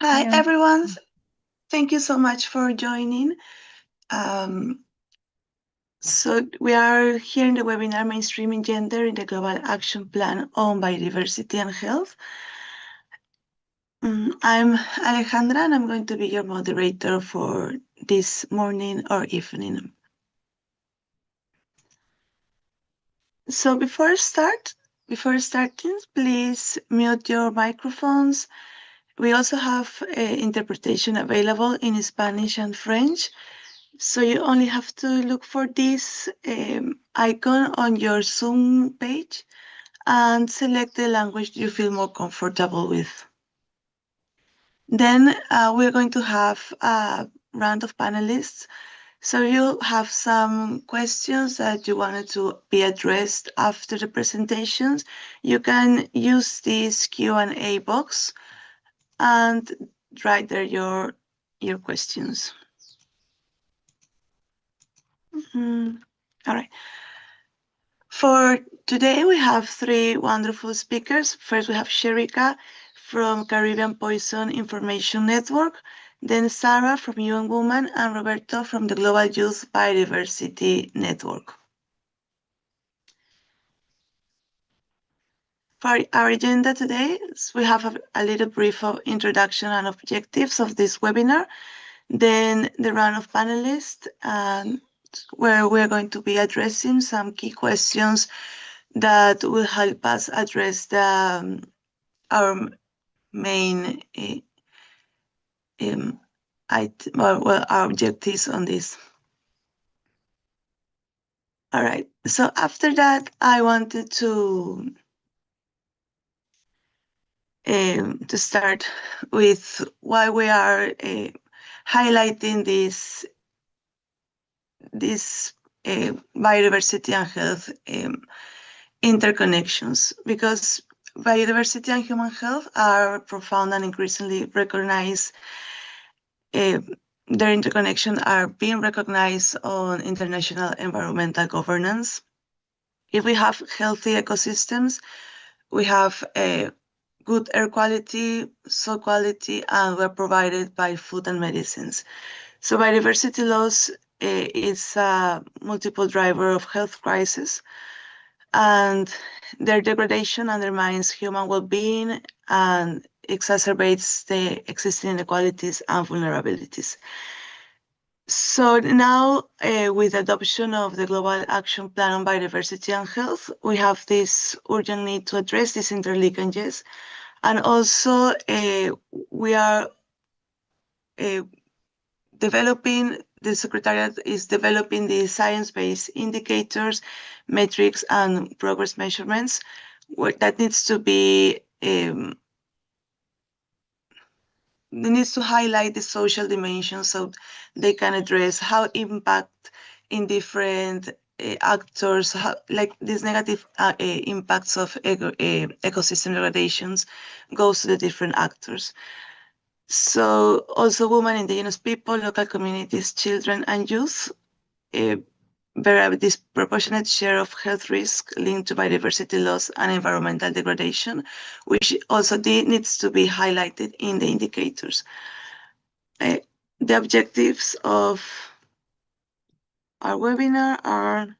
Hi, everyone. Thank you so much for joining. So we are here in the webinar Mainstreaming Gender in the Global Action Plan on Biodiversity and Health. I'm Alejandra, and I'm going to be your moderator for this morning or evening. So before starting, please mute your microphones. We also have interpretation available in Spanish and French. So you only have to look for this icon on your Zoom page and select the language you feel more comfortable with. Then we're going to have a round of panelists. So you have some questions that you wanted to be addressed after the presentations. You can use this Q&A box and write there your questions. All right. For today, we have three wonderful speakers. First, we have Sherika from Caribbean Poison Information Network, then Sarah from UN Women, and Roberto from the Global Youth Biodiversity Network. For our agenda today, we have a little brief of introduction and objectives of this webinar, then the round of panelists, where we're going to be addressing some key questions that will help us address our main our objectives on this. All right. So after that, I wanted to start with why we are highlighting this biodiversity and health interconnections, because biodiversity and human health are profound and increasingly recognized. Their interconnection are being recognized on international environmental governance. If we have healthy ecosystems, we have a good air quality, soil quality, and we're provided by food and medicines. So biodiversity loss is a multiple driver of health crisis, and their degradation undermines human well-being and exacerbates the existing inequalities and vulnerabilities. So now, with adoption of the Global Action Plan on Biodiversity and Health, we have this urgent need to address these interlinkages. And also, we are the Secretariat is developing the science-based indicators, metrics, and progress measurements that needs to be needs to highlight the social dimension so they can address how impact in different actors, like these negative impacts of ecosystem degradations goes to the different actors. So also women, indigenous people, local communities, children, and youth bear a disproportionate share of health risk linked to biodiversity loss and environmental degradation, which also needs to be highlighted in the indicators. The objectives of our webinar are,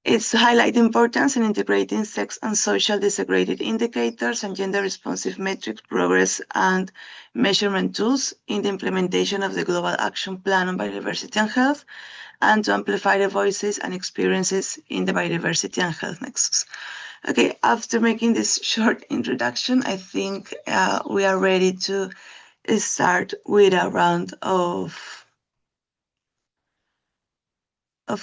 it's to highlight the importance in integrating sex and social disaggregated indicators and gender-responsive metrics, progress, and measurement tools in the implementation of the Global Action Plan on Biodiversity and Health, and to amplify the voices and experiences in the biodiversity and health nexus. Okay, after making this short introduction, I think we are ready to start with a round of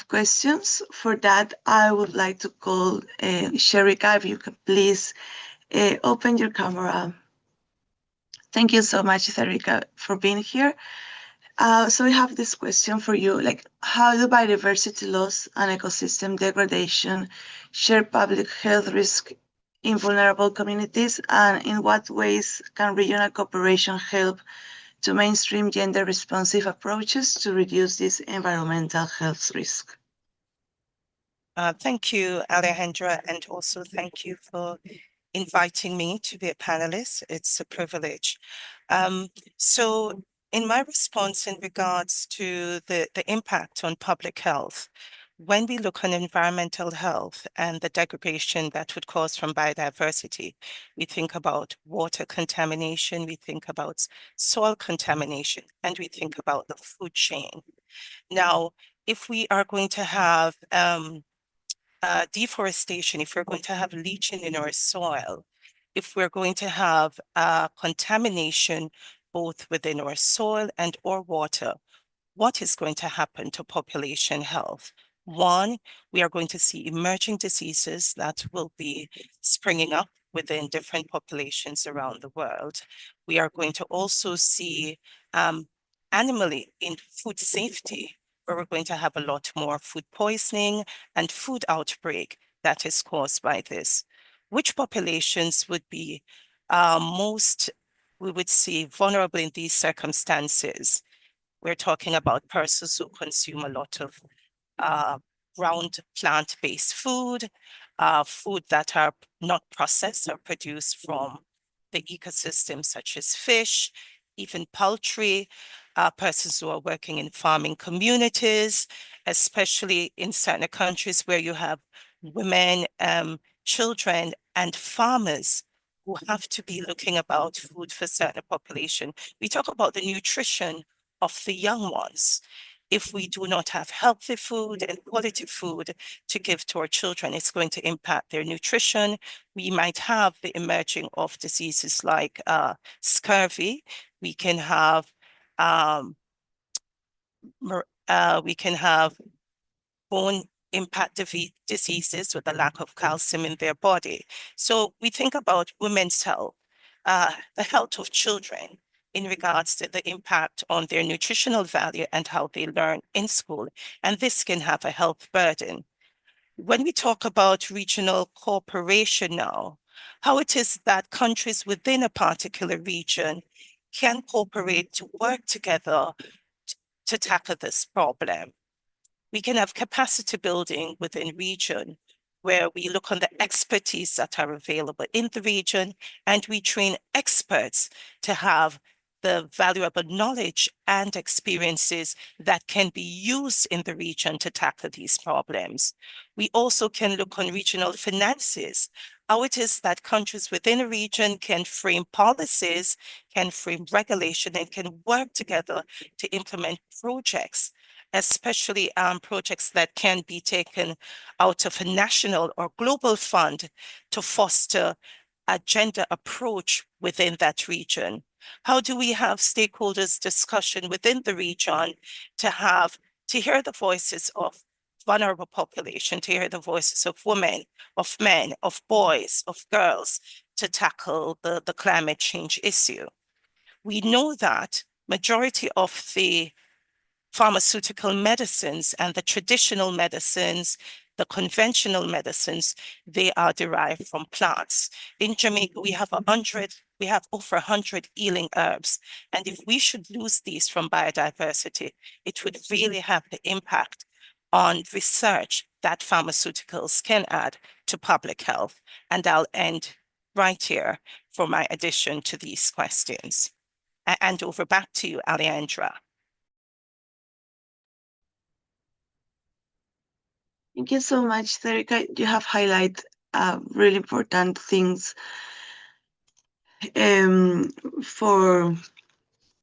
questions. For that, I would like to call Sherika, if you could please open your camera. Thank you so much, Sherika, for being here. So we have this question for you, like, how do biodiversity loss and ecosystem degradation share public health risk in vulnerable communities, and in what ways can regional cooperation help to mainstream gender-responsive approaches to reduce this environmental health risk? Thank you, Alejandra, and also thank you for inviting me to be a panelist. It's a privilege. So in my response in regards to the impact on public health, when we look on environmental health and the degradation that would cause from biodiversity, we think about water contamination, we think about soil contamination, and we think about the food chain. Now, if we are going to have deforestation, if we're going to have leaching in our soil, if we're going to have contamination both within our soil and our water, what is going to happen to population health? One, we are going to see emerging diseases that will be springing up within different populations around the world. We are going to also see animally in food safety, where we're going to have a lot more food poisoning and food outbreak that is caused by this. Which populations would be most, we would see, vulnerable in these circumstances? We're talking about persons who consume a lot of ground plant-based food, food that are not processed or produced from the ecosystem, such as fish, even poultry, persons who are working in farming communities, especially in certain countries where you have women, children, and farmers who have to be looking about food for certain population. We talk about the nutrition of the young ones. If we do not have healthy food and quality food to give to our children, it's going to impact their nutrition. We might have the emerging of diseases like scurvy. We can have bone impact diseases with a lack of calcium in their body. So we think about women's health, the health of children in regards to the impact on their nutritional value and how they learn in school. And this can have a health burden. When we talk about regional cooperation now, how it is that countries within a particular region can cooperate to work together to tackle this problem. We can have capacity building within region where we look on the expertise that are available in the region and we train experts to have the valuable knowledge and experiences that can be used in the region to tackle these problems. We also can look on regional finances, how it is that countries within a region can frame policies, can frame regulation, and can work together to implement projects, especially projects that can be taken out of a national or global fund to foster a gender approach within that region. How do we have stakeholders discussion within the region to hear the voices of vulnerable population, to hear the voices of women, of men, of boys, of girls, to tackle the climate change issue? We know that majority of the pharmaceutical medicines and the traditional medicines, the conventional medicines, they are derived from plants. In Jamaica, we have over 100 healing herbs. And if we should lose these from biodiversity, it would really have the impact on research that pharmaceuticals can add to public health. And I'll end right here for my addition to these questions. And over back to you, Alejandra. Thank you so much, Therica. You have highlighted really important things for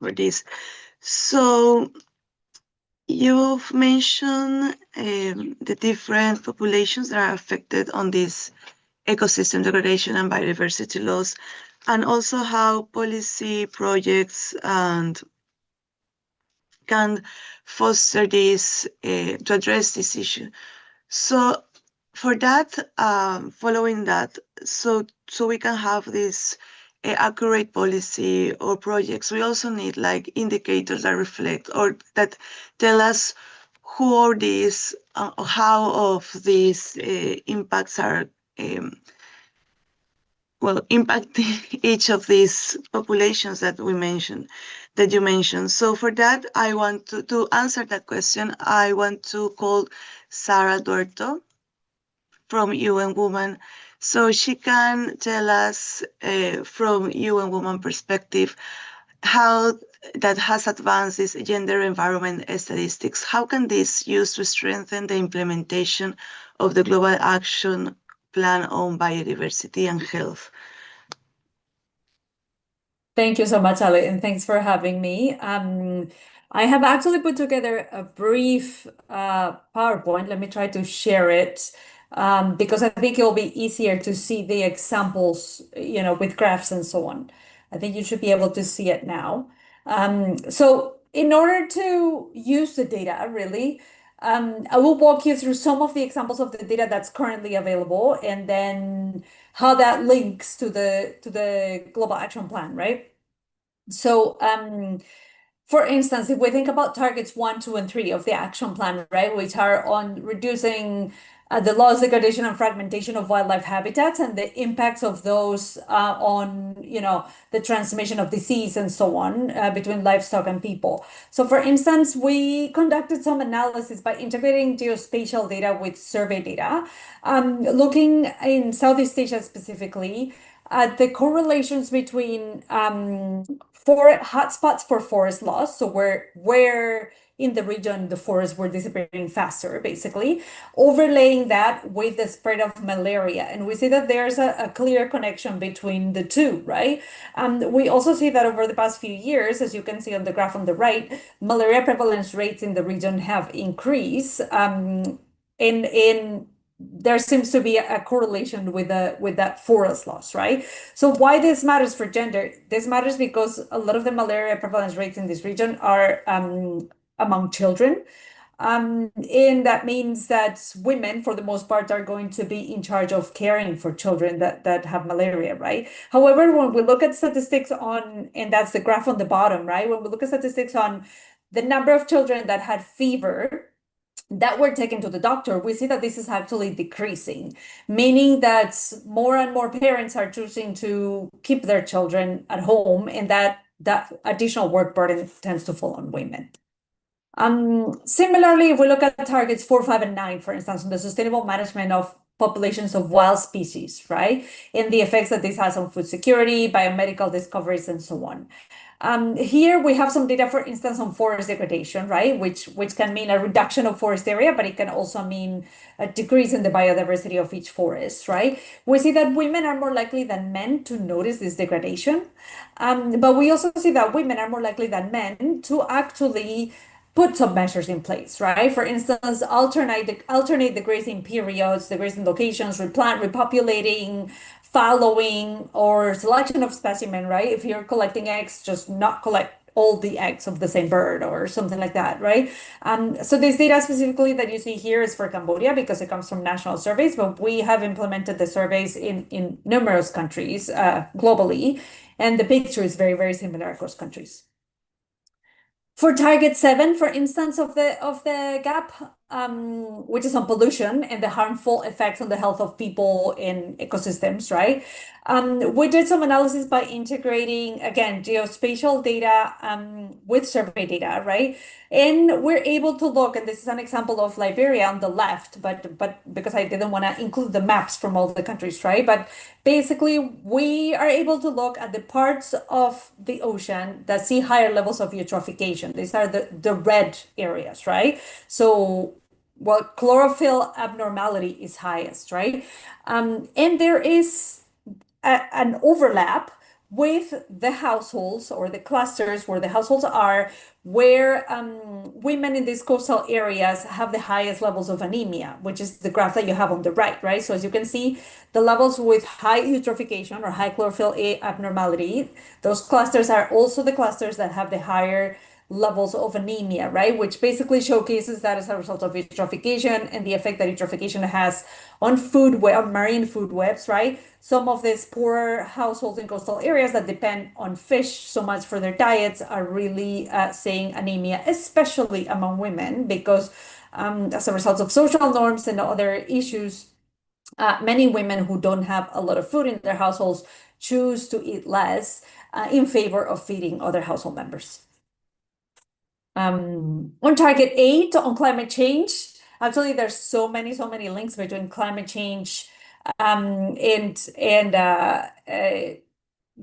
this. So you've mentioned the different populations that are affected on this ecosystem degradation and biodiversity loss, and also how policy projects and can foster this to address this issue. So for that, following that, so we can have this accurate policy or projects, we also need like indicators that reflect or that tell us who are these, how of these impacts are impacting each of these populations that we mentioned, that you mentioned. So for that, I want to answer that question, I want to call Sarah Duerto from UN Women. So she can tell us from UN Woman perspective how that has advanced this gender environment statistics. How can this use to strengthen the implementation of the Global Action Plan on Biodiversity and Health? Thank you so much, Ali, and thanks for having me. I have actually put together a brief PowerPoint. Let me try to share it because I think it'll be easier to see the examples, with graphs and so on. I think you should be able to see it now. So in order to use the data, really, I will walk you through some of the examples of the data that's currently available, and then how that links to the Global Action Plan, right? So, for instance, if we think about targets 1, 2, and 3 of the action plan, right, which are on reducing the loss, degradation, and fragmentation of wildlife habitats and the impacts of those on, the transmission of disease and so on between livestock and people. So, for instance, we conducted some analysis by integrating geospatial data with survey data, looking in Southeast Asia specifically at the correlations between for hotspots for forest loss, so where in the region the forests were disappearing faster, basically, overlaying that with the spread of malaria. And we see that there's a clear connection between the two, right? We also see that over the past few years, as you can see on the graph on the right, malaria prevalence rates in the region have increased. In there seems to be a correlation with that forest loss, right? So why this matters for gender? This matters because a lot of the malaria prevalence rates in this region are among children. And that means that women, for the most part, are going to be in charge of caring for children that have malaria, right? However, when we look at statistics on, and that's the graph on the bottom, right? When we look at statistics on the number of children that had fever that were taken to the doctor, we see that this is actually decreasing, meaning that more and more parents are choosing to keep their children at home, and that additional work burden tends to fall on women. Similarly, if we look at targets 4, 5, and 9, for instance, on the sustainable management of populations of wild species, right? And the effects that this has on food security, biomedical discoveries, and so on. Here we have some data, for instance, on forest degradation, right? Which can mean a reduction of forest area, but it can also mean a decrease in the biodiversity of each forest, right? We see that women are more likely than men to notice this degradation. But we also see that women are more likely than men to actually put some measures in place, right? For instance, alternate the grazing periods, the grazing locations, replant, repopulating, following, or selection of specimen, right? If you're collecting eggs, just not collect all the eggs of the same bird or something like that, right? So this data specifically that you see here is for Cambodia because it comes from national surveys, but we have implemented the surveys in numerous countries globally, and the picture is very, very similar across countries. For target 7, for instance, of the GAP, which is on pollution and the harmful effects on the health of people in ecosystems, right? We did some analysis by integrating, again, geospatial data with survey data, right? And we're able to look, and this is an example of Liberia on the left, but because I didn't want to include the maps from all the countries, right? But basically, we are able to look at the parts of the ocean that see higher levels of eutrophication. These are the red areas, right? So, well, chlorophyll abnormality is highest, right? And there is an overlap with the households or the clusters where the households are, where women in these coastal areas have the highest levels of anemia, which is the graph that you have on the right, right? So as you can see, the levels with high eutrophication or high chlorophyll A abnormality, those clusters are also the clusters that have the higher levels of anemia, right? Which basically showcases that as a result of eutrophication and the effect that eutrophication has on marine food webs, right? Some of these poor households in coastal areas that depend on fish so much for their diets are really seeing anemia, especially among women, because as a result of social norms and other issues, many women who don't have a lot of food in their households choose to eat less in favor of feeding other household members. On target 8 on climate change, actually there's so many links between climate change and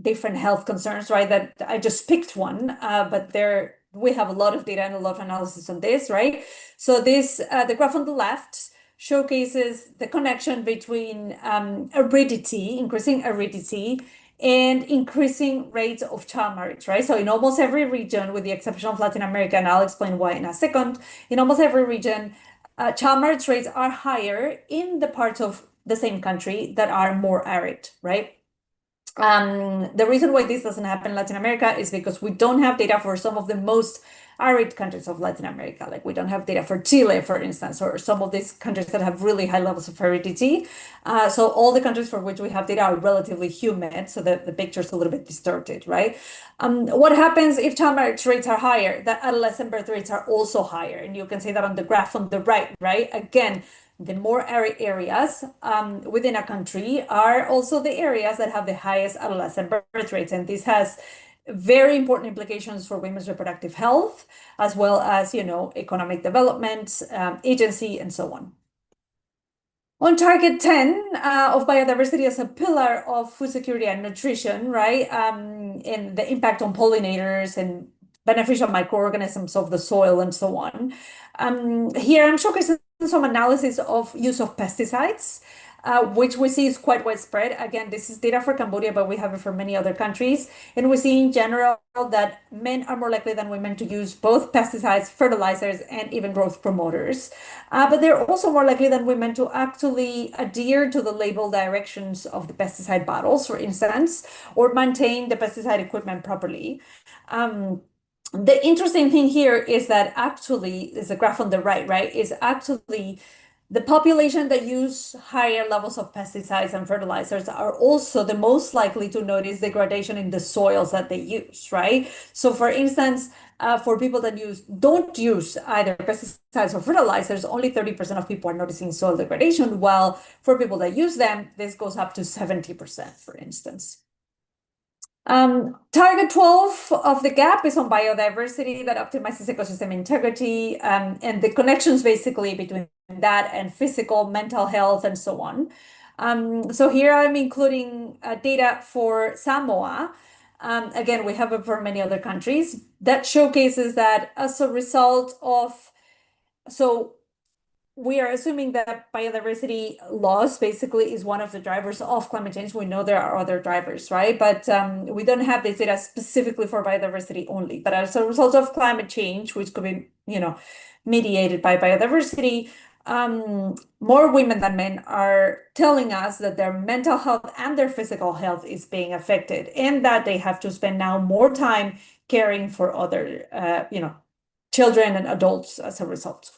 different health concerns, right? That I just picked one, but we have a lot of data and a lot of analysis on this, right? So the graph on the left showcases the connection between aridity, increasing aridity, and increasing rates of child marriage, right? So in almost every region, with the exception of Latin America, and I'll explain why in a second, in almost every region, child marriage rates are higher in the parts of the same country that are more arid, right? The reason why this doesn't happen in Latin America is because we don't have data for some of the most arid countries of Latin America. Like we don't have data for Chile, for instance, or some of these countries that have really high levels of aridity. So all the countries for which we have data are relatively humid, so the picture is a little bit distorted, right? What happens if child marriage rates are higher? The adolescent birth rates are also higher, and you can see that on the graph on the right, right? Again, the more arid areas within a country are also the areas that have the highest adolescent birth rates. And this has very important implications for women's reproductive health, as well as, economic development, agency, and so on. On target 10 of biodiversity as a pillar of food security and nutrition, right? And the impact on pollinators and beneficial microorganisms of the soil and so on. Here I'm showcasing some analysis of use of pesticides, which we see is quite widespread. Again, this is data for Cambodia, but we have it for many other countries. And we see in general that men are more likely than women to use both pesticides, fertilizers, and even growth promoters. But they're also more likely than women to actually adhere to the label directions of the pesticide bottles, for instance, or maintain the pesticide equipment properly. The interesting thing here is that actually, there's a graph on the right, is actually the population that use higher levels of pesticides and fertilizers are also the most likely to notice degradation in the soils that they use, right? So for instance, for people that don't use either pesticides or fertilizers, only 30% of people are noticing soil degradation, while for people that use them, this goes up to 70%, for instance. Target 12 of the GAP is on biodiversity that optimizes ecosystem integrity, and the connections basically between that and physical, mental health, and so on. So here I'm including data for Samoa. Again, we have it for many other countries that showcases that as a result of, so we are assuming that biodiversity loss basically is one of the drivers of climate change. We know there are other drivers, right? But we don't have this data specifically for biodiversity only. But as a result of climate change, which could be, mediated by biodiversity, more women than men are telling us that their mental health and their physical health is being affected, and that they have to spend now more time caring for other, children and adults as a result.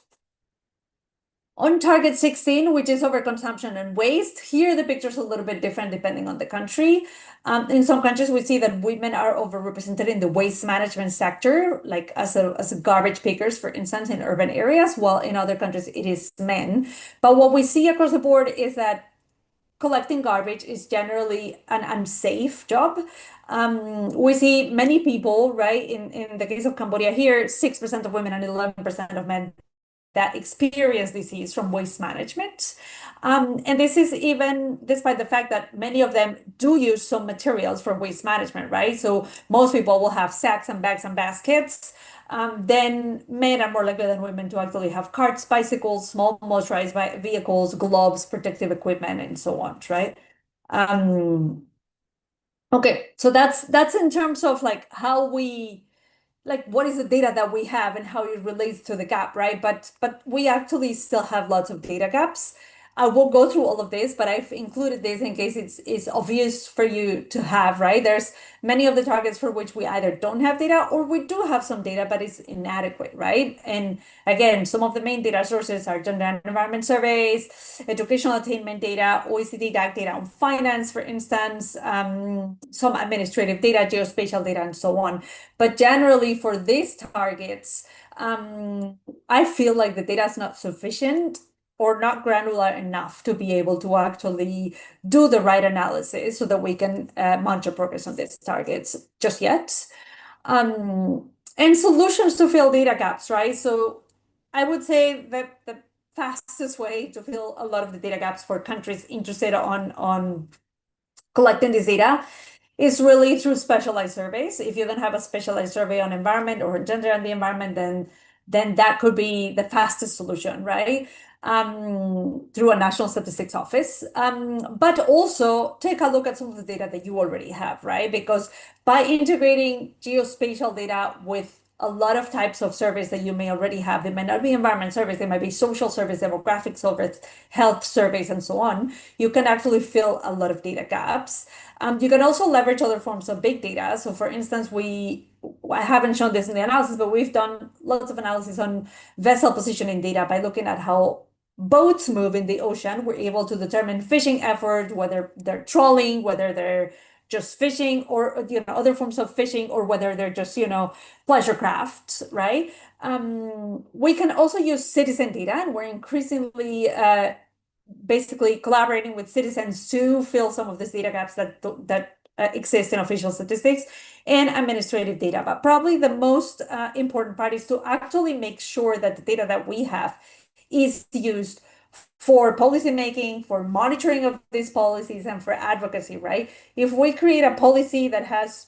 On target 16, which is overconsumption and waste, here the picture is a little bit different depending on the country. In some countries, we see that women are overrepresented in the waste management sector, like as a garbage pickers, for instance, in urban areas, while in other countries it is men. But what we see across the board is that collecting garbage is generally an unsafe job. We see many people, right, in the case of Cambodia here, 6% of women and 11% of men that experience disease from waste management. And this is even despite the fact that many of them do use some materials for waste management, right? So most people will have sacks and bags and baskets. Then men are more likely than women to actually have carts, bicycles, small motorized vehicles, gloves, protective equipment, and so on, right? Okay, so that's in terms of like how we, like what is the data that we have and how it relates to the gap, right? But we actually still have lots of data gaps. I won't go through all of this, but I've included this in case it's obvious for you to have, right? There's many of the targets for which we either don't have data or we do have some data, but it's inadequate, right? And again, some of the main data sources are gender and environment surveys, educational attainment data, OECD DAC data on finance, for instance, some administrative data, geospatial data, and so on. But generally for these targets, I feel like the data is not sufficient or not granular enough to be able to actually do the right analysis so that we can monitor progress on these targets just yet. And solutions to fill data gaps, right? So I would say that the fastest way to fill a lot of the data gaps for countries interested on collecting this data is really through specialized surveys. If you don't have a specialized survey on environment or gender and the environment, then that could be the fastest solution, right? Through a national statistics office. But also take a look at some of the data that you already have, right? Because by integrating geospatial data with a lot of types of surveys that you may already have, they might not be environment surveys, they might be social surveys, demographic surveys, health surveys, and so on. You can actually fill a lot of data gaps. You can also leverage other forms of big data. So for instance, I haven't shown this in the analysis, but we've done lots of analysis on vessel positioning data by looking at how boats move in the ocean. We're able to determine fishing effort, whether they're trawling, whether they're just fishing, or other forms of fishing, or whether they're just pleasure crafts, right? We can also use citizen data, and we're increasingly basically collaborating with citizens to fill some of these data gaps that exist in official statistics and administrative data. But probably the most important part is to actually make sure that the data that we have is used for policymaking, for monitoring of these policies, and for advocacy, right? If we create a policy that has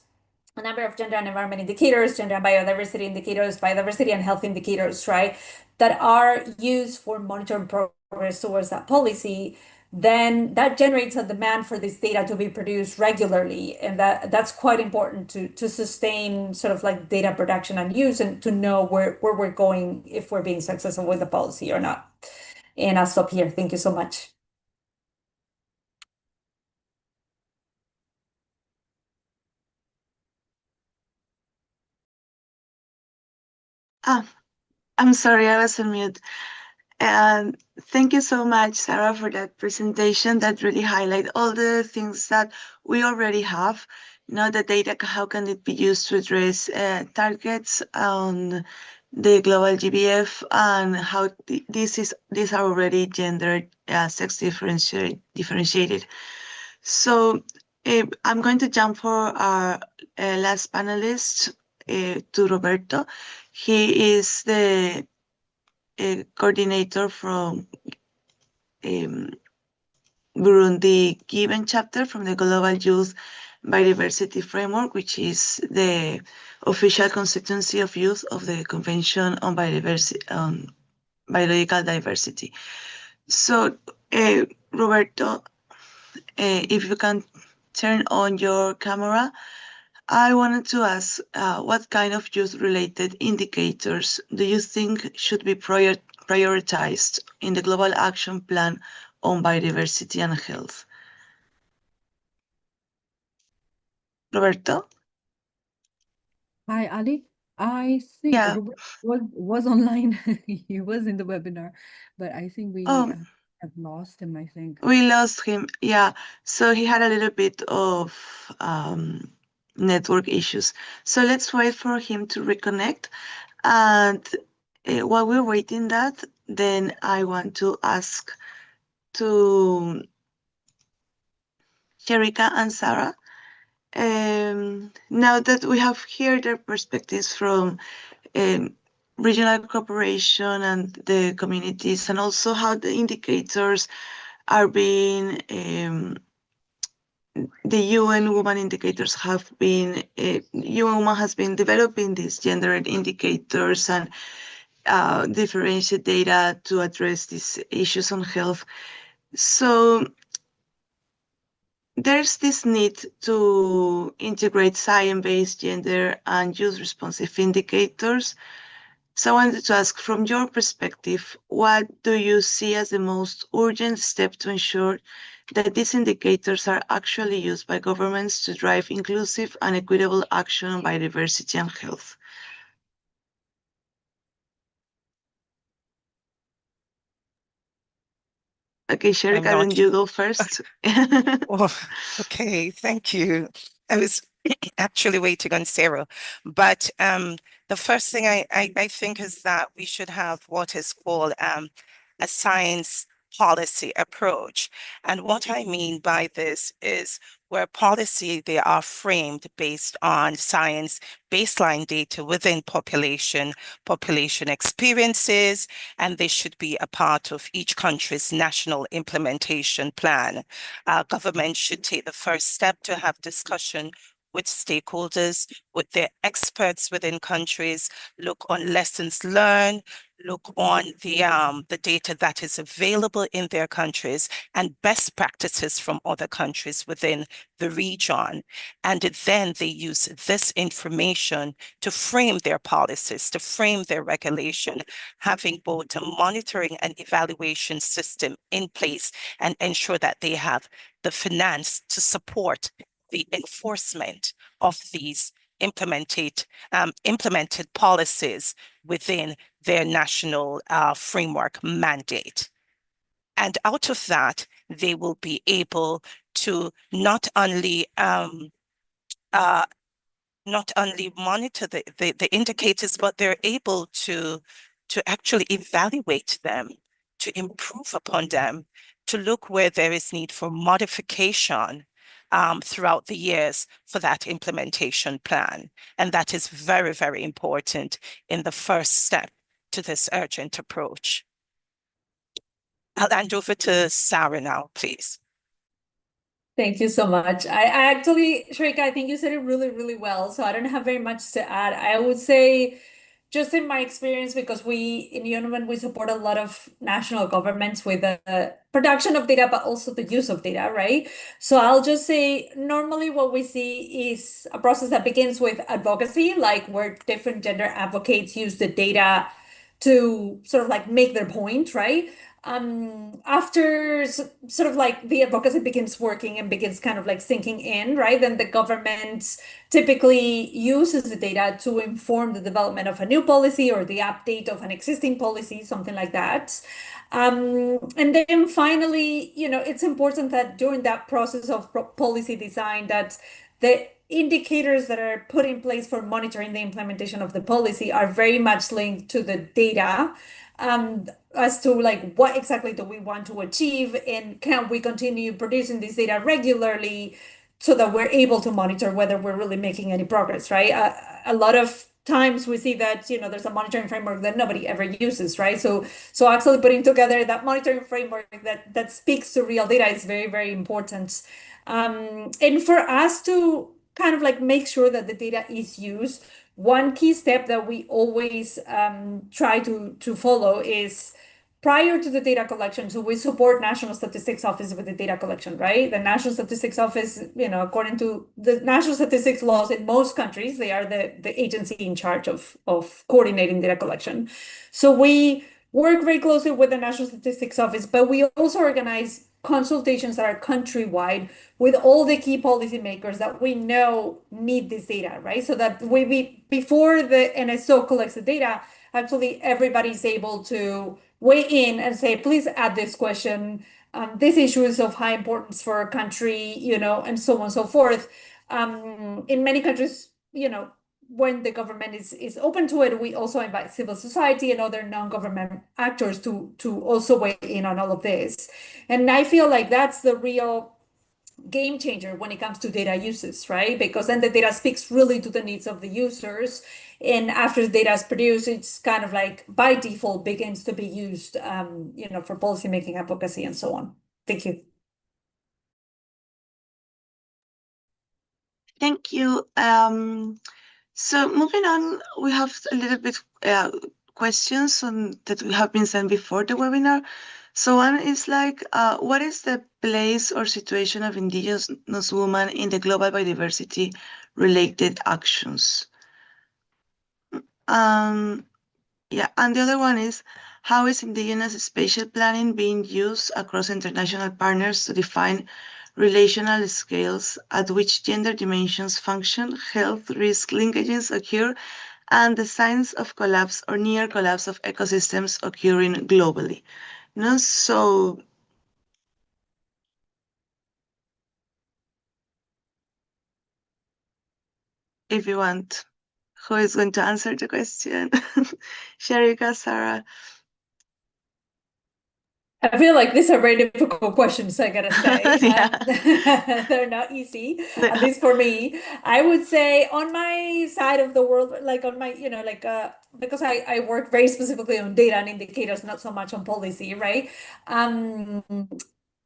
a number of gender and environment indicators, gender and biodiversity indicators, biodiversity and health indicators, right, that are used for monitoring progress towards that policy, then that generates a demand for this data to be produced regularly. And that's quite important to sustain sort of like data production and use, and to know where we're going, if we're being successful with the policy or not. And I'll stop here. Thank you so much. I'm sorry, I was on mute. And thank you so much, Sarah, for that presentation that really highlight all the things that we already have. The data, how can it be used to address targets on the global GBF, and how these are already gender sex differentiated. So I'm going to jump for our last panelist, to Roberto. He is the coordinator from Burundi Given chapter from the Global Youth Biodiversity Framework, which is the official constituency of youth of the Convention on Biological Diversity. So, Roberto, if you can turn on your camera, I wanted to ask, what kind of youth-related indicators do you think should be prioritized in the Global Action Plan on Biodiversity and Health? Roberto? Hi, Ali. I think Yeah. Robert was online. He was in the webinar, but I think we Oh, have lost him, I think. we lost him. Yeah. So he had a little bit of network issues. So let's wait for him to reconnect. And while we're waiting that, then I want to ask to Sherika and Sarah, now that we have heard their perspectives from regional cooperation and the communities, and also how the indicators are being, the UN Women indicators have been, UN Women has been developing these gender indicators and differentiate data to address these issues on health. So there's this need to integrate science-based gender and youth-responsive indicators. So I wanted to ask, from your perspective, what do you see as the most urgent step to ensure that these indicators are actually used by governments to drive inclusive and equitable action on biodiversity and health? Okay, Sherika, then you go first. Oh, okay, thank you. I was actually waiting on Sarah, but the first thing I think is that we should have what is called a science policy approach. And what I mean by this is where policy, they are framed based on science baseline data within population experiences, and they should be a part of each country's national implementation plan. Government should take the first step to have discussion with stakeholders, with their experts within countries, look on lessons learned, look on the data that is available in their countries and best practices from other countries within the region. And then they use this information to frame their policies, to frame their regulation, having both a monitoring and evaluation system in place and ensure that they have the finance to support the enforcement of these implemented policies within their national framework mandate. And out of that, they will be able to not only monitor the indicators, but they're able to actually evaluate them, to improve upon them, to look where there is need for modification throughout the years for that implementation plan. And that is very, very important in the first step to this urgent approach. I'll hand over to Sarah now, please. Thank you so much. I actually, Shrika, I think you said it really, really well. So I don't have very much to add. I would say, just in my experience, because we in UNEP, we support a lot of national governments with the production of data, but also the use of data, right? So I'll just say, normally what we see is a process that begins with advocacy, like where different gender advocates use the data to sort of like make their point, right? After sort of like the advocacy begins working and begins kind of like sinking in, right? Then the government typically uses the data to inform the development of a new policy or the update of an existing policy, something like that. And then finally, it's important that during that process of policy design, that the indicators that are put in place for monitoring the implementation of the policy are very much linked to the data, as to like what exactly do we want to achieve, and can we continue producing this data regularly so that we're able to monitor whether we're really making any progress, right? A lot of times we see that there's a monitoring framework that nobody ever uses, right? So actually putting together that monitoring framework that speaks to real data is very, very important. And for us to kind of like make sure that the data is used, one key step that we always try to follow is prior to the data collection. So we support National Statistics Office with the data collection, right? The National Statistics Office, according to the national statistics laws in most countries, they are the agency in charge of coordinating data collection. So we work very closely with the National Statistics Office, but we also organize consultations that are countrywide with all the key policymakers that we know need this data, right? So that before the NSO collects the data, actually everybody's able to weigh in and say, please add this question. This issue is of high importance for our country, and so on and so forth. In many countries, when the government is open to it, we also invite civil society and other non-government actors to also weigh in on all of this. And I feel like that's the real game changer when it comes to data uses, right? Because then the data speaks really to the needs of the users. And after the data is produced, it's kind of like by default begins to be used, for policymaking, advocacy, and so on. Thank you. Thank you. So moving on, we have a little bit questions that we have been sent before the webinar. So one is like, what is the place or situation of Indigenous women in the global biodiversity related actions? Yeah, and the other one is, how is Indigenous spatial planning being used across international partners to define relational scales at which gender dimensions function, health risk linkages occur, and the signs of collapse or near collapse of ecosystems occurring globally? So if you want, who is going to answer the question? Sharika, Sarah? I feel like these are very difficult questions, I gotta say. Yeah. They're not easy, No. at least for me. I would say on my side of the world, like on my, because I work very specifically on data and indicators, not so much on policy, right? Um,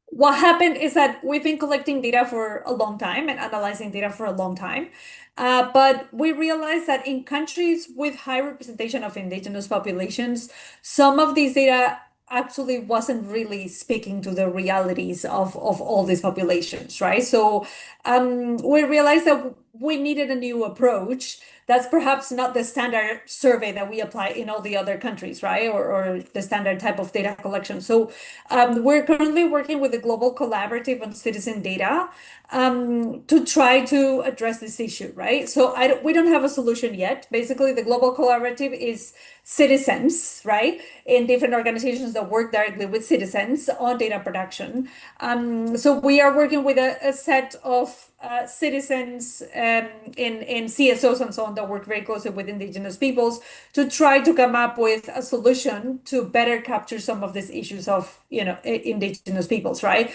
what happened is that we've been collecting data for a long time and analyzing data for a long time. But we realized that in countries with high representation of indigenous populations, some of these data actually wasn't really speaking to the realities of all these populations, right? So we realized that we needed a new approach that's perhaps not the standard survey that we apply in all the other countries, right? Or the standard type of data collection. So we're currently working with the Global Collaborative on Citizen Data to try to address this issue, right? So we don't have a solution yet. Basically, the Global Collaborative is citizens, right, in different organizations that work directly with citizens on data production. So we are working with a set of citizens in CSOs and so on that work very closely with Indigenous peoples to try to come up with a solution to better capture some of these issues of Indigenous peoples, right?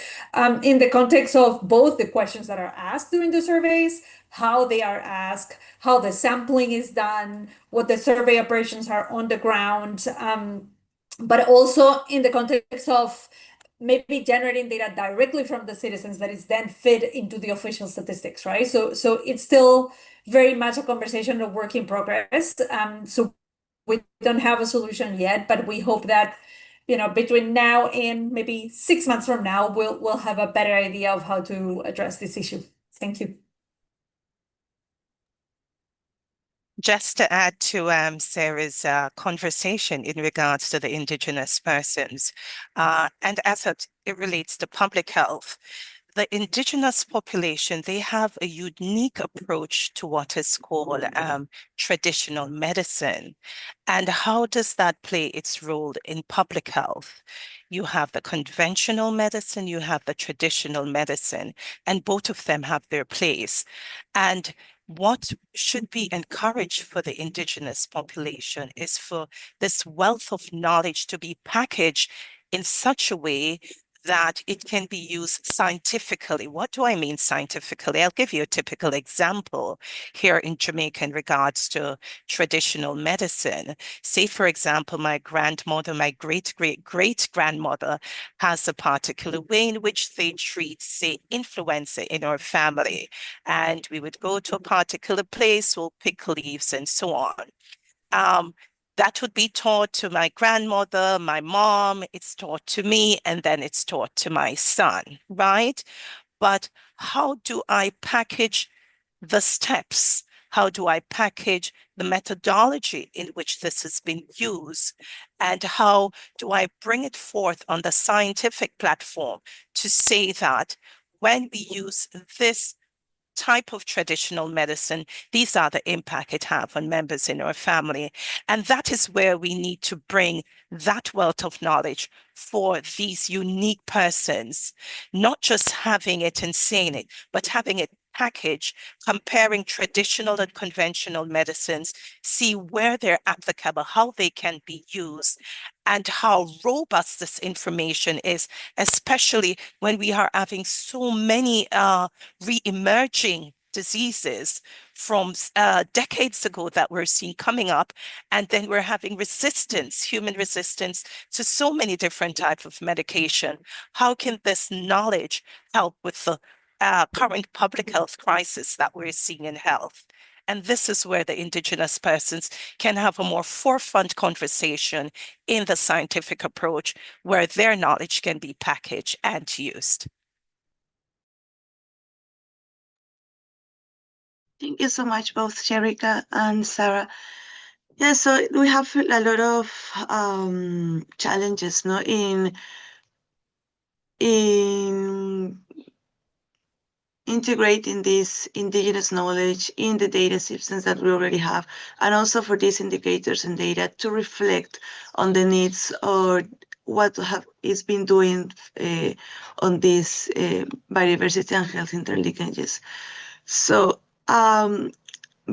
In the context of both the questions that are asked during the surveys, how they are asked, how the sampling is done, what the survey operations are on the ground, but also in the context of maybe generating data directly from the citizens that is then fed into the official statistics, right? So it's still very much a conversation, a work in progress. So we don't have a solution yet, but we hope that between now and maybe 6 months from now, we'll have a better idea of how to address this issue. Thank you. Just to add to Sarah's conversation in regards to the Indigenous persons, and as it relates to public health, the Indigenous population, they have a unique approach to what is called traditional medicine. And how does that play its role in public health? You have the conventional medicine, you have the traditional medicine, and both of them have their place. And what should be encouraged for the Indigenous population is for this wealth of knowledge to be packaged in such a way that it can be used scientifically. What do I mean scientifically? I'll give you a typical example here in Jamaica in regards to traditional medicine. Say, for example, my grandmother, my great-great-great-grandmother has a particular way in which they treat, say, influenza in our family. And we would go to a particular place, we'll pick leaves and so on. That would be taught to my grandmother, my mom, it's taught to me, and then it's taught to my son, right? But how do I package the steps? How do I package the methodology in which this has been used? And how do I bring it forth on the scientific platform to say that when we use this type of traditional medicine, these are the impact it have on members in our family. And that is where we need to bring that wealth of knowledge for these unique persons, not just having it and saying it, but having it packaged, comparing traditional and conventional medicines, see where they're applicable, how they can be used, and how robust this information is, especially when we are having so many re-emerging diseases from decades ago that we're seeing coming up, and then we're having resistance, human resistance to so many different types of medication. How can this knowledge help with the current public health crisis that we're seeing in health? And this is where the Indigenous persons can have a more forefront conversation in the scientific approach, where their knowledge can be packaged and used. Thank you so much, both Sherika and Sarah. Yeah, so we have a lot of challenges, no, in integrating this indigenous knowledge in the data systems that we already have, and also for these indicators and data to reflect on the needs or what is been doing on this biodiversity and health interlinkages. So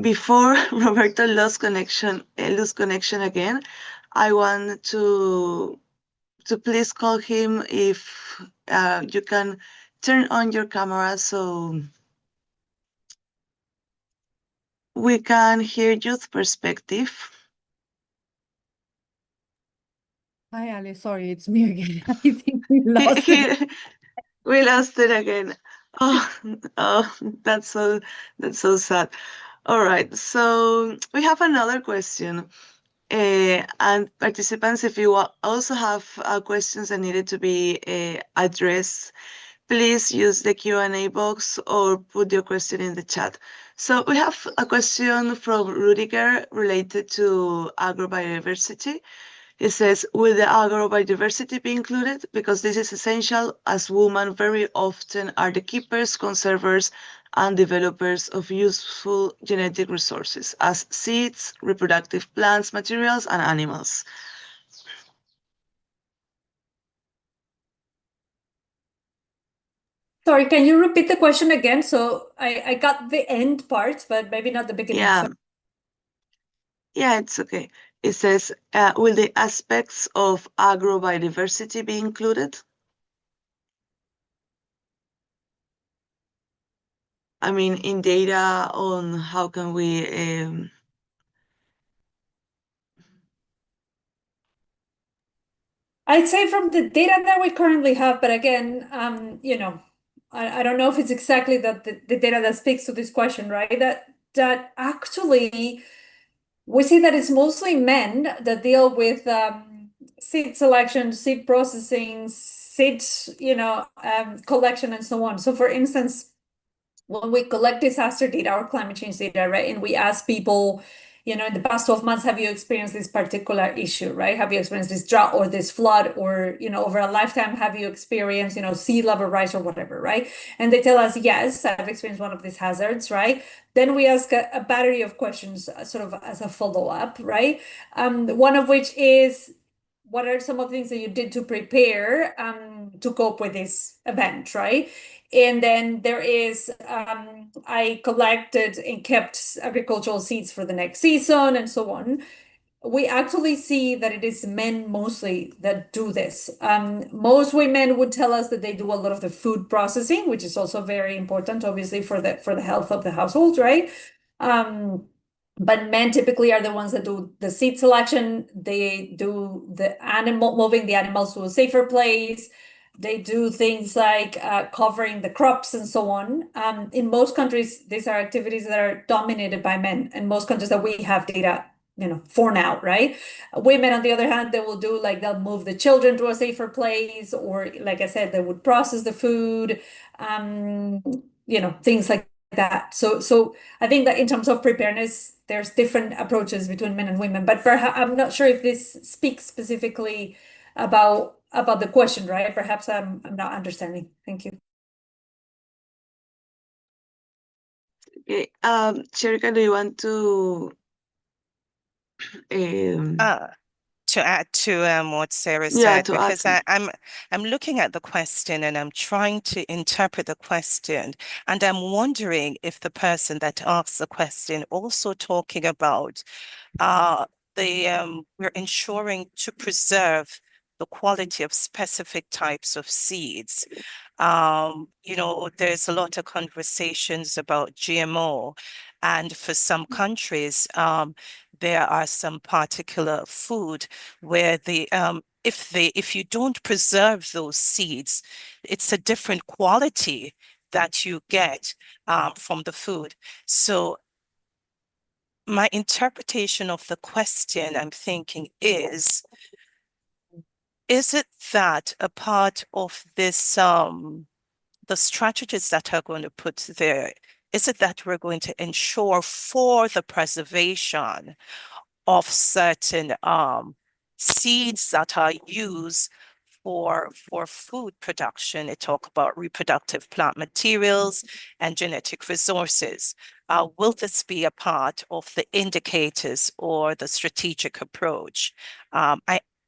before Roberto lose connection again, I want to to please call him if you can turn on your camera so we can hear youth perspective. Hi, Ali. Sorry, it's me again. I think we lost it. We lost it again. Oh, oh, that's so sad. All right, so we have another question. And participants, if you also have questions that needed to be addressed, please use the Q&A box or put your question in the chat. So we have a question from Rudiger related to agrobiodiversity. It says, will the agrobiodiversity be included? Because this is essential, as women very often are the keepers, conservers, and developers of useful genetic resources, as seeds, reproductive plants, materials, and animals. Sorry, can you repeat the question again? So I got the end part, but maybe not the beginning. Yeah. Sorry. Yeah, it's okay. It says, will the aspects of agrobiodiversity be included? I mean, in data on how can we I'd say from the data that we currently have, but again, you know, I don't know if it's exactly the data that speaks to this question, right? That actually we see that it's mostly men that deal with seed selection, seed processing, seed, collection, and so on. So, for instance, when we collect disaster data or climate change data, right, and we ask people, in the past 12 months, have you experienced this particular issue, right? Have you experienced this drought or this flood, or, over a lifetime, have you experienced, sea level rise or whatever, right? And they tell us, yes, I've experienced one of these hazards, right? Then we ask a battery of questions sort of as a follow-up, right? One of which is, what are some of the things that you did to prepare to cope with this event, right? And then there is, I collected and kept agricultural seeds for the next season and so on. We actually see that it is men mostly that do this. Most women would tell us that they do a lot of the food processing, which is also very important, obviously, for the health of the household, right? But men typically are the ones that do the seed selection. They do moving the animals to a safer place. They do things like covering the crops and so on. In most countries, these are activities that are dominated by men. In most countries that we have data, for now, right? Women, on the other hand, they'll move the children to a safer place, or like I said, they would process the food, things like that. So I think that in terms of preparedness, there's different approaches between men and women, but perhaps I'm not sure if this speaks specifically about the question, right? Perhaps I'm not understanding. Thank you. Okay. Sherika, do you want to To add to what Sarah yeah, said, to add because I'm looking at the question and I'm trying to interpret the question, and I'm wondering if the person that asked the question also talking about we're ensuring to preserve the quality of specific types of seeds. There's a lot of conversations about GMO, and for some countries, there are some particular food where if you don't preserve those seeds, it's a different quality that you get from the food. So my interpretation of the question, I'm thinking, is it that a part of this, the strategies that are going to put there, is it that we're going to ensure for the preservation of certain seeds that are used for food production? It talk about reproductive plant materials and genetic resources. Will this be a part of the indicators or the strategic approach?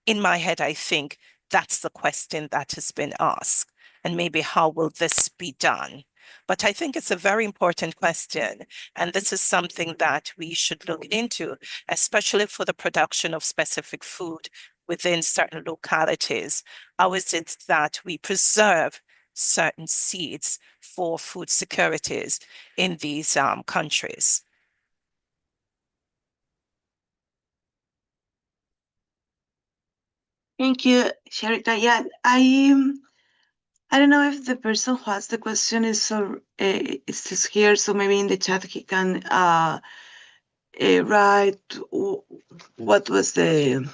In my head, I think that's the question that has been asked. And maybe how will this be done? But I think it's a very important question. And this is something that we should look into, especially for the production of specific food within certain localities? How is it that we preserve certain seeds for food securities in these countries? Thank you, Sharika. Yeah, I don't know if the person who asked the question is is here, so maybe in the chat he can write what was the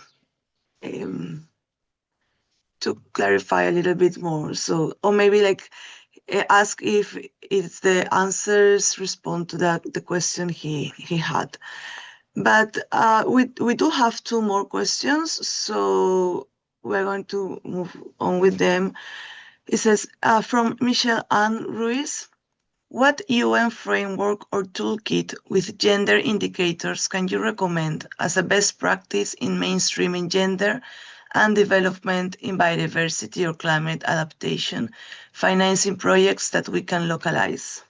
to clarify a little bit more. So, or maybe like ask if it's the answers respond to the question he had. But we do have two more questions, so we're going to move on with them. It says from Michelle Ann Ruiz, what UN framework or toolkit with gender indicators can you recommend as a best practice in mainstreaming gender and development in biodiversity or climate adaptation, financing projects that we can localize?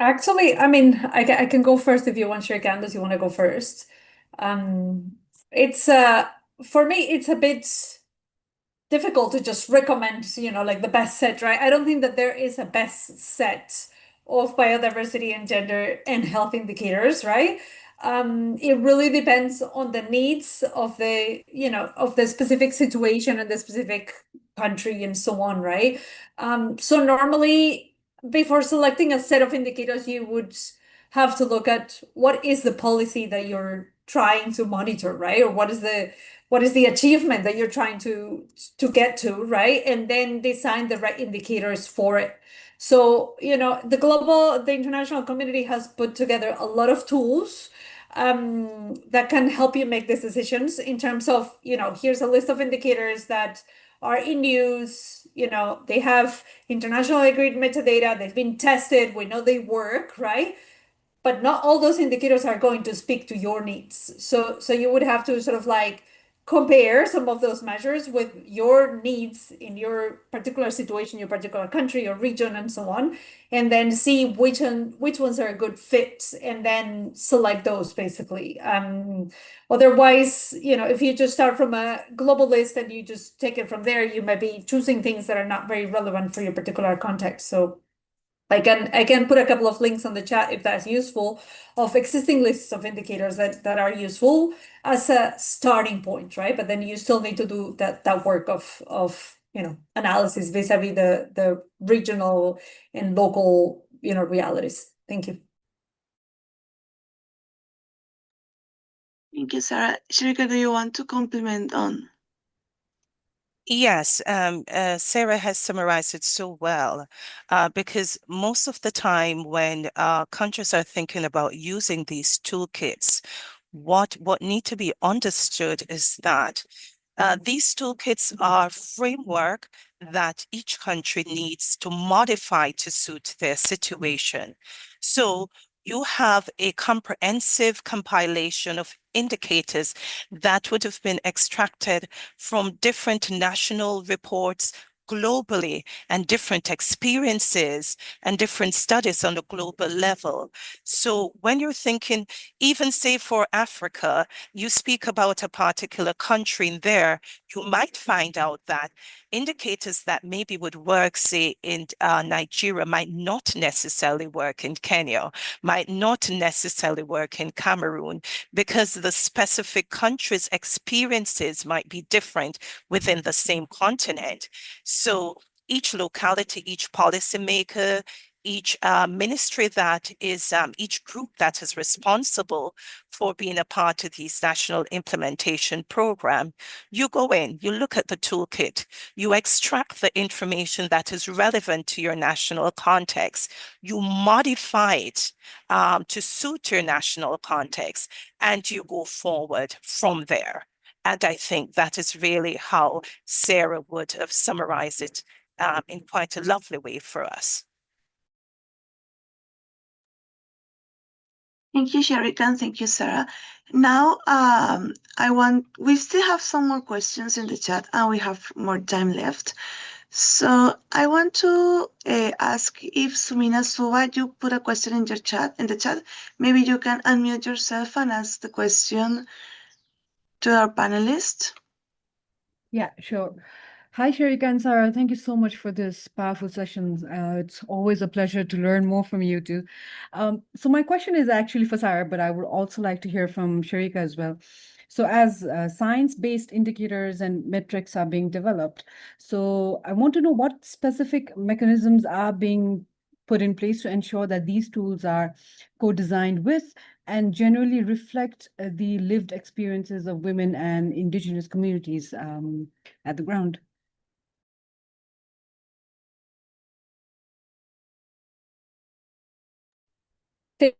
Actually, I mean, I can go first if you want, Sir Candace, you want to go first. It's for me, it's a bit difficult to just recommend, like the best set, right? I don't think that there is a best set of biodiversity and gender and health indicators, right? It really depends on the needs of the, of the specific situation and the specific country and so on, right? So normally, before selecting a set of indicators, you would have to look at what is the policy that you're trying to monitor, right? Or what is the achievement that you're trying to get to, right? And then design the right indicators for it. So, the international community has put together a lot of tools that can help you make these decisions in terms of, here's a list of indicators that are in use, they have internationally agreed metadata, they've been tested, we know they work, right? But not all those indicators are going to speak to your needs. So you would have to sort of like compare some of those measures with your needs in your particular situation, your particular country or region and so on, and then see which ones are a good fit and then select those basically. Otherwise, if you just start from a global list and you just take it from there, you might be choosing things that are not very relevant for your particular context. So I can put a couple of links on the chat if that's useful, of existing lists of indicators that are useful as a starting point, right? But then you still need to do that work of analysis vis-a-vis the regional and local realities. Thank you. Thank you, Sarah. Sharika, do you want to comment on? Yes, Sarah has summarized it so well, because most of the time when countries are thinking about using these toolkits, what need to be understood is that these toolkits are framework that each country needs to modify to suit their situation. So you have a comprehensive compilation of indicators that would have been extracted from different national reports globally and different experiences and different studies on a global level. So when you're thinking, even say for Africa, you speak about a particular country in there, you might find out that indicators that maybe would work, say, in Nigeria might not necessarily work in Kenya, might not necessarily work in Cameroon, because the specific country's experiences might be different within the same continent. So each locality, each policymaker, each ministry that is, each group that is responsible for being a part of these national implementation program, you go in, you look at the toolkit, you extract the information that is relevant to your national context, you modify it to suit your national context, and you go forward from there. And I think that is really how Sarah would have summarized it in quite a lovely way for us. Thank you, Sharika, and thank you, Sarah. Now, we still have some more questions in the chat and we have more time left. So I want to ask if Sumina Suba, you put a question in the chat. Maybe you can unmute yourself and ask the question to our panelists. Yeah, sure. Hi, Sharika and Sarah. Thank you so much for this powerful session. It's always a pleasure to learn more from you two. So my question is actually for Sarah, but I would also like to hear from Sharika as well. So as science-based indicators and metrics are being developed, so I want to know what specific mechanisms are being put in place to ensure that these tools are co-designed with and generally reflect the lived experiences of women and indigenous communities at the ground.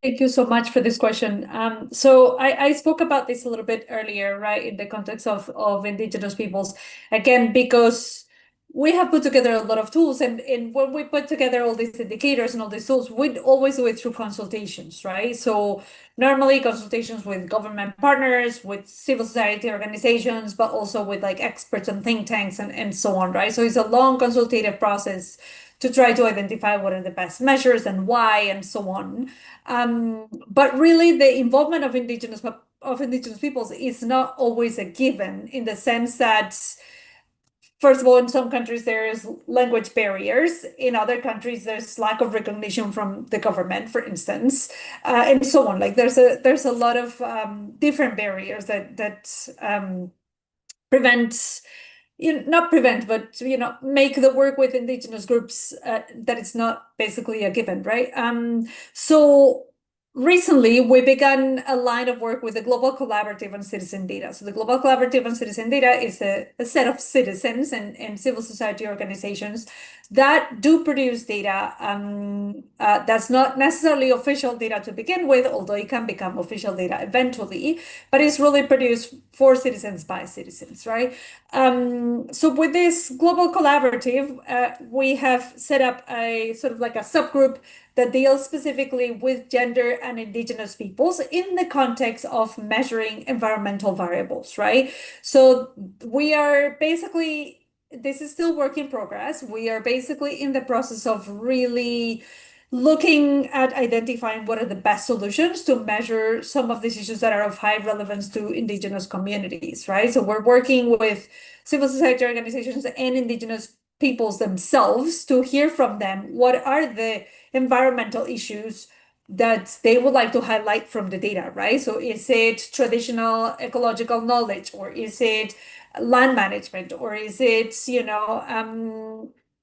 Thank you so much for this question. So I spoke about this a little bit earlier, right, in the context of Indigenous peoples, again, because we have put together a lot of tools, and when we put together all these indicators and all these tools, we'd always do it through consultations, right? So normally consultations with government partners, with civil society organizations, but also with like experts and think tanks and so on, right? So it's a long consultative process to try to identify what are the best measures and why and so on. But really the involvement of indigenous peoples is not always a given, in the sense that, first of all, in some countries there's language barriers, in other countries there's lack of recognition from the government, for instance, and so on. Like there's a lot of different barriers that prevent, not prevent, but make the work with indigenous groups that it's not basically a given, right? So recently we began a line of work with the Global Collaborative on Citizen Data. So the Global Collaborative on Citizen Data is a set of citizens and civil society organizations that do produce data that's not necessarily official data to begin with, although it can become official data eventually, but it's really produced for citizens by citizens, right? So with this global collaborative, we have set up a sort of like a subgroup that deals specifically with gender and indigenous peoples in the context of measuring environmental variables, right? So we are basically, this is still work in progress. We are basically in the process of really looking at identifying what are the best solutions to measure some of these issues that are of high relevance to indigenous communities, right? So we're working with civil society organizations and indigenous peoples themselves to hear from them what are the environmental issues that they would like to highlight from the data, right? So is it traditional ecological knowledge, or is it land management, or is it,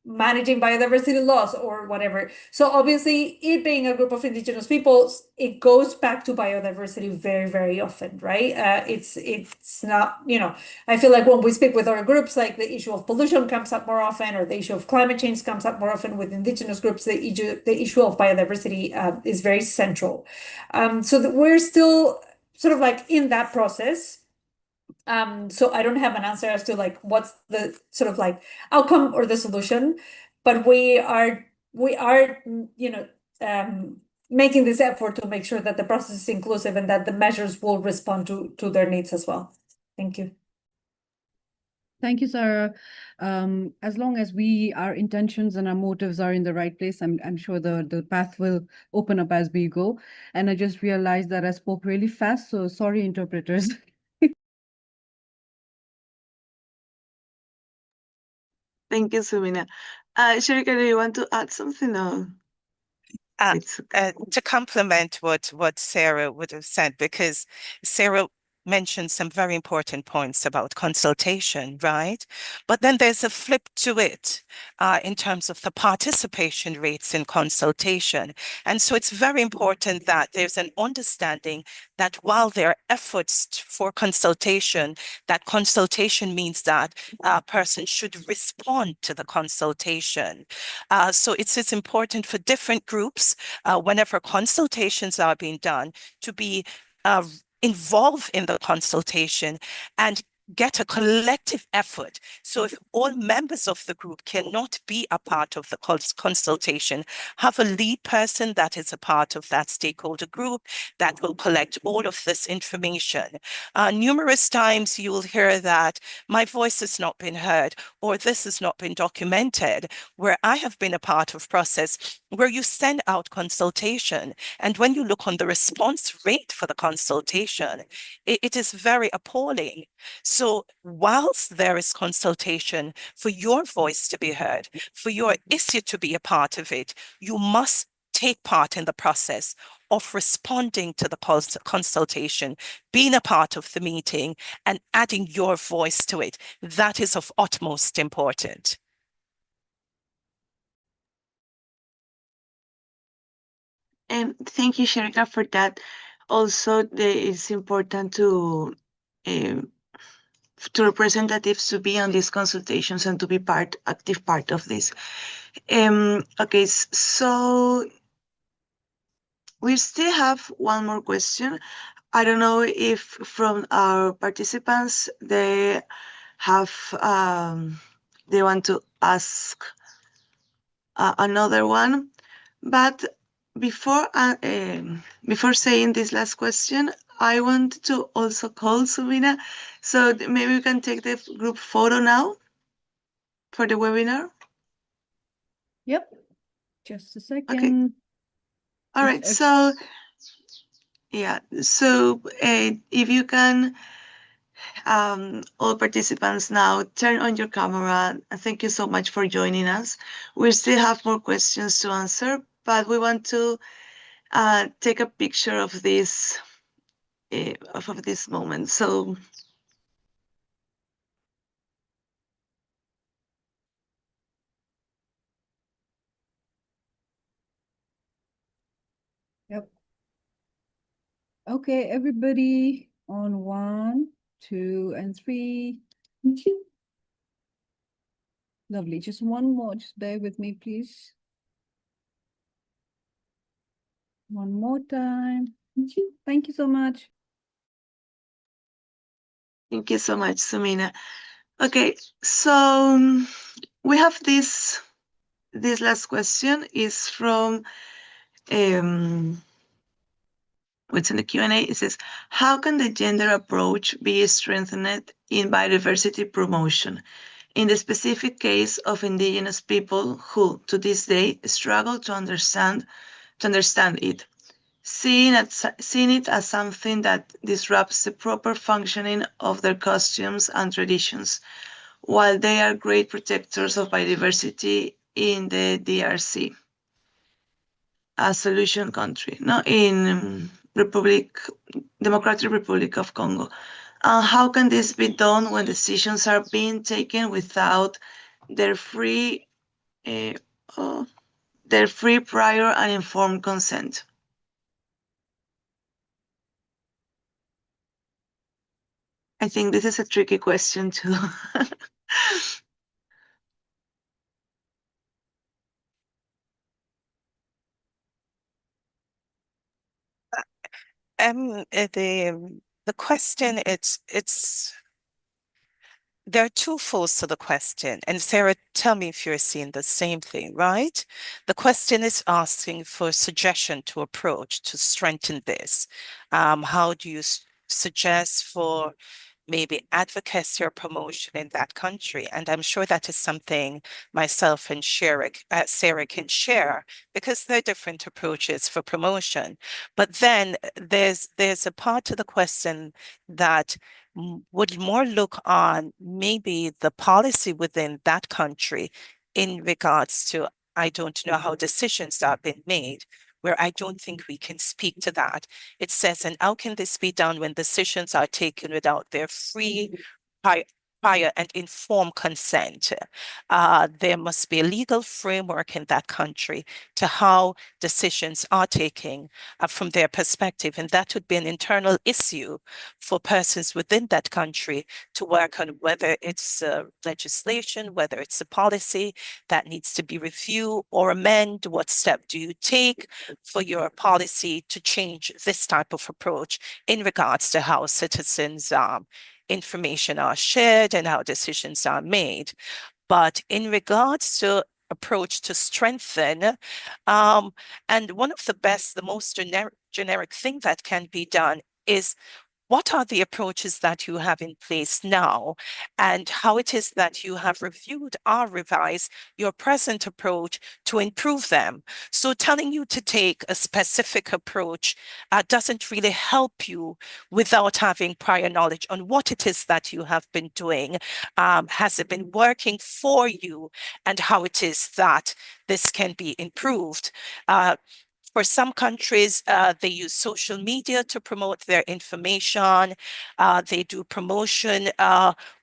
managing biodiversity laws or whatever? So obviously, it being a group of indigenous peoples, it goes back to biodiversity very, very often, right? It's not, I feel like when we speak with our groups, like the issue of pollution comes up more often, or the issue of climate change comes up more often. With indigenous groups, the issue of biodiversity is very central. So that we're still sort of like in that process. So I don't have an answer as to like what's the sort of like outcome or the solution, but we are making this effort to make sure that the process is inclusive and that the measures will respond to their needs as well. Thank you. Thank you, Sarah. As long as our intentions and our motives are in the right place, I'm sure the path will open up as we go. And I just realized that I spoke really fast, so sorry, interpreters. Thank you, Sumina. Sharika, do you want to add something? No. To complement what Sarah would have said, because Sarah mentioned some very important points about consultation, right? But then there's a flip to it in terms of the participation rates in consultation. And so it's very important that there's an understanding that while there are efforts for consultation, that consultation means that a person should respond to the consultation. So it's important for different groups, whenever consultations are being done, to be involved in the consultation and get a collective effort. So if all members of the group cannot be a part of the consultation, have a lead person that is a part of that stakeholder group that will collect all of this information. Numerous times you will hear that my voice has not been heard, or this has not been documented, where I have been a part of process where you send out consultation. And when you look on the response rate for the consultation, it is very appalling. So whilst there is consultation for your voice to be heard, for your issue to be a part of it, you must take part in the process of responding to the consultation, being a part of the meeting, and adding your voice to it. That is of utmost importance. And thank you, Sherika, for that. Also, it's important to representatives to be on these consultations and to be active part of this. Okay, so we still have one more question. I don't know if from our participants they have they want to ask another one, but before saying this last question, I want to also call Sumina, so maybe we can take the group photo now for the webinar. Yep. Just a second. All right. So yeah. So if you can, all participants now turn on your camera. Thank you so much for joining us. We still have more questions to answer, but we want to take a picture of this moment. So Yep. Okay, everybody on 1, 2, and 3. Lovely. Just one more. Just bear with me, please. One more time. Thank you so much. thank you so much, Sumina. Okay, so we have this last question is from what's in the Q&A. It says, how can the gender approach be strengthened in biodiversity promotion in the specific case of Indigenous people who to this day struggle to understand it, seeing it as something that disrupts the proper functioning of their costumes and traditions, while they are great protectors of biodiversity in the DRC, a solution country, no, in Democratic Republic of Congo. How can this be done when decisions are being taken without their free, prior and informed consent? I think this is a tricky question too. The question, there are two folds to the question. And Sarah, tell me if you're seeing the same thing, right? The question is asking for a suggestion to approach to strengthen this. How do you suggest for maybe advocacy or promotion in that country? And I'm sure that is something myself and Sarah can share, because there are different approaches for promotion. But then there's a part to the question that would more look on maybe the policy within that country in regards to, I don't know how decisions are being made, where I don't think we can speak to that. It says, and how can this be done when decisions are taken without their free, prior and informed consent? There must be a legal framework in that country to how decisions are taken from their perspective. And that would be an internal issue for persons within that country to work on, whether it's legislation, whether it's a policy that needs to be reviewed or amend. What step do you take for your policy to change this type of approach in regards to how citizens information are shared and how decisions are made. But in regards to approach to strengthen, and one of the most generic thing that can be done is what are the approaches that you have in place now, and how it is that you have reviewed or revised your present approach to improve them? So telling you to take a specific approach doesn't really help you without having prior knowledge on what it is that you have been doing. Has it been working for you, and how it is that this can be improved? For some countries, they use social media to promote their information. They do promotion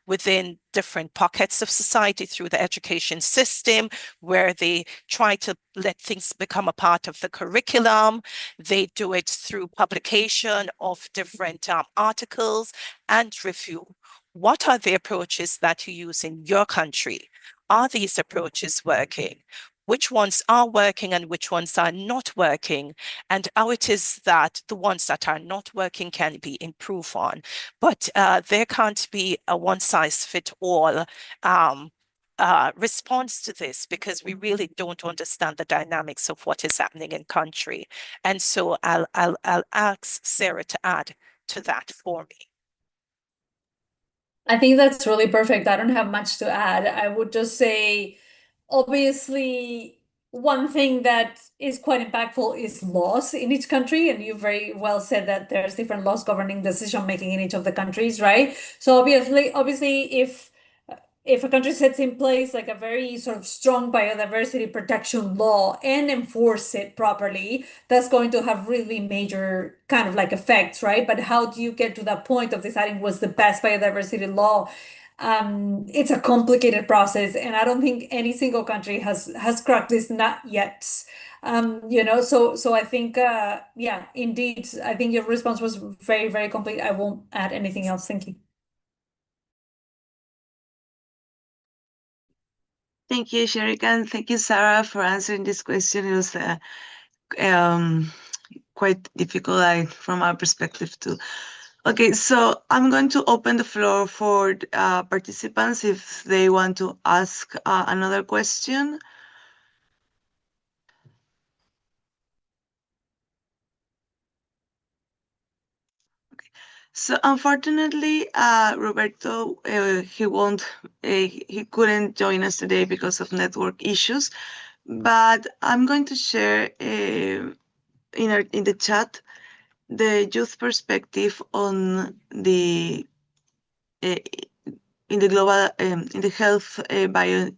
within different pockets of society through the education system, where they try to let things become a part of the curriculum. They do it through publication of different articles and review. What are the approaches that you use in your country? Are these approaches working? Which ones are working and which ones are not working, and how it is that the ones that are not working can be improved on. But there can't be a one-size-fits-all response to this, because we really don't understand the dynamics of what is happening in country. And so I'll ask Sarah to add to that for me. I think that's really perfect. I don't have much to add. I would just say, obviously, one thing that is quite impactful is laws in each country. And you very well said that there's different laws governing decision making in each of the countries, right? So obviously, if a country sets in place like a very sort of strong biodiversity protection law and enforce it properly, that's going to have really major kind of like effects, right? But how do you get to that point of deciding what's the best biodiversity law? It's a complicated process, and I don't think any single country has cracked this nut yet. So I think yeah, indeed, I think your response was very, very complete. I won't add anything else. Thank you. Thank you, Sherikan. Thank you, Sarah, for answering this question. It was quite difficult from our perspective too. Okay, so I'm going to open the floor for participants if they want to ask another question. So unfortunately, Roberto, he couldn't join us today because of network issues. But I'm going to share in the chat the youth perspective on the in the global in the health bio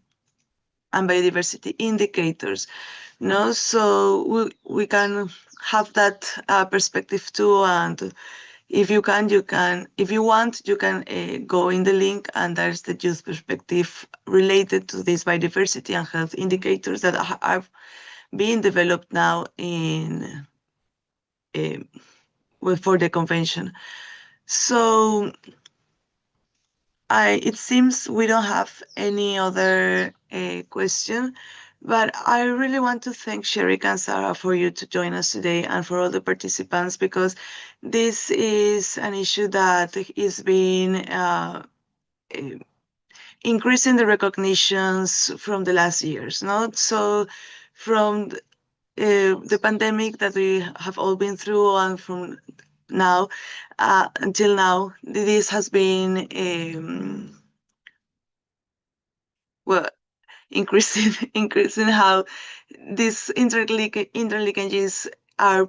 and biodiversity indicators. No, so we can have that perspective too, and if you want, you can go in the link, and there's the youth perspective related to these biodiversity and health indicators that are being developed now in for the convention. So it seems we don't have any other question, but I really want to thank Sherik and Sarah for you to join us today, and for all the participants, because this is an issue that is being increasing the recognitions from the last years. No, so from the pandemic that we have all been through, and from now until now, this has been well, increasing how these interlinkages are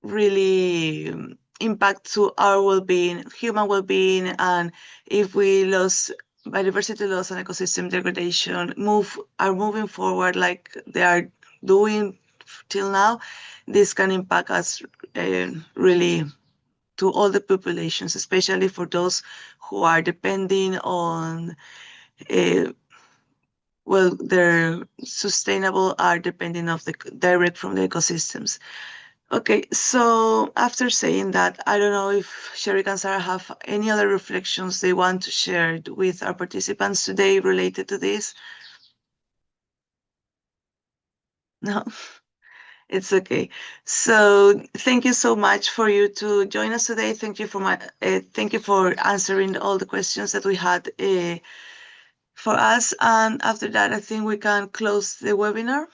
really impact to our well-being, human well-being, and if we lose biodiversity loss and ecosystem degradation are moving forward like they are doing till now, this can impact us really to all the populations, especially for those who are depending on their sustainable are depending of the direct from the ecosystems. Okay, so after saying that, I don't know if Sherik and Sarah have any other reflections they want to share with our participants today related to this. No. It's okay. So thank you so much for you to join us today. Thank you for answering all the questions that we had for us. And after that, I think we can close the webinar.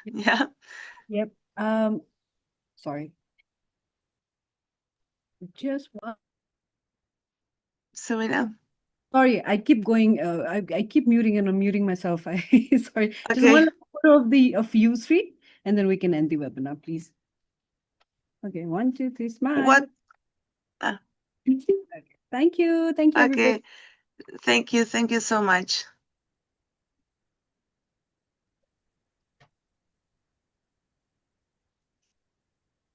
Yeah. Yep. Sorry. Just one. Serena. Sorry, I keep going. I keep muting and unmuting myself. Sorry. Just Okay. one photo of you three, and then we can end the webinar, please. Okay, 1, 2, 3, smile. What? Okay. Thank you. Thank you, everybody. Okay. Thank you. Thank you so much.